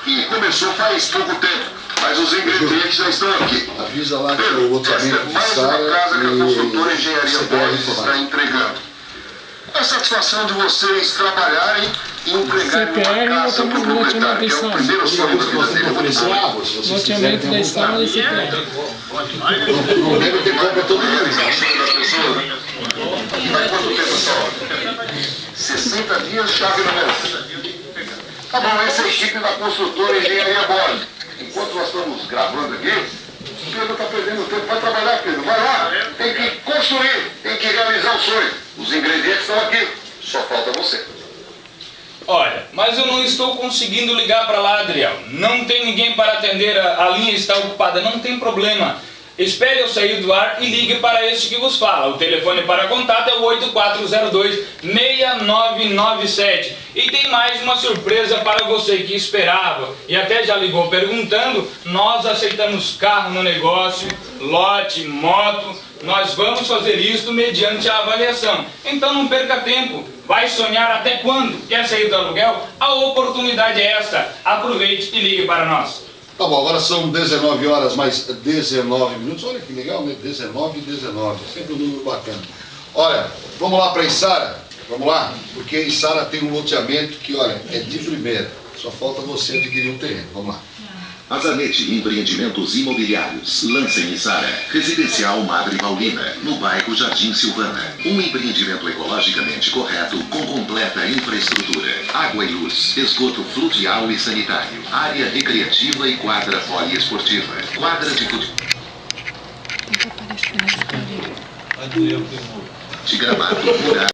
e começou faz pouco tempo, mas os ingredientes já estão aqui. Avisa lá que o loteamento esta é mais uma casa que a construtora Engenharia Borges está entregando. É a satisfação de vocês trabalharem e entregarem uma casa para o proprietário, que é o primeiro sonho da vida dele. Loteamento da escola e CPR. Não deve ter compra todo mundo. E vai quanto tempo essa obra? 60 dias, chave no mês. Tá bom, essa é a equipe da construtora Engenharia Borges. Enquanto nós estamos gravando aqui, o Pedro está perdendo tempo. Vai trabalhar, Pedro. Vai lá. Tem que construir, tem que realizar o sonho. Os ingredientes estão aqui. Só falta você. Olha, mas eu não estou conseguindo ligar para lá, Adriel. Não tem ninguém para atender, a linha está ocupada. Não tem problema. Espere eu sair do ar e ligue para este que vos fala. O telefone para contato é o 8402-6997. E tem mais uma surpresa para você que esperava e até já ligou perguntando. Nós aceitamos carro no negócio, lote, moto. Nós vamos fazer isso mediante a avaliação. Então não perca tempo. Vai sonhar até quando? Quer sair do aluguel? A oportunidade é esta. Aproveite e ligue para nós. Tá bom, agora são 19 horas mais 19 minutos. Olha que legal, né? 19 e 19. Sempre um número bacana. Olha, vamos lá para Içara? Vamos lá? Porque Içara tem um loteamento que, olha, é de primeira. Só falta você adquirir um terreno. Vamos lá. Azanete Empreendimentos Imobiliários lança em Içara Residencial Madre Paulina, no bairro Jardim Silvana. Um empreendimento ecologicamente correto com completa infraestrutura. Água e luz, esgoto fluvial e sanitário, área recreativa e quadra poliesportiva, quadra de futebol. De gramado, mural.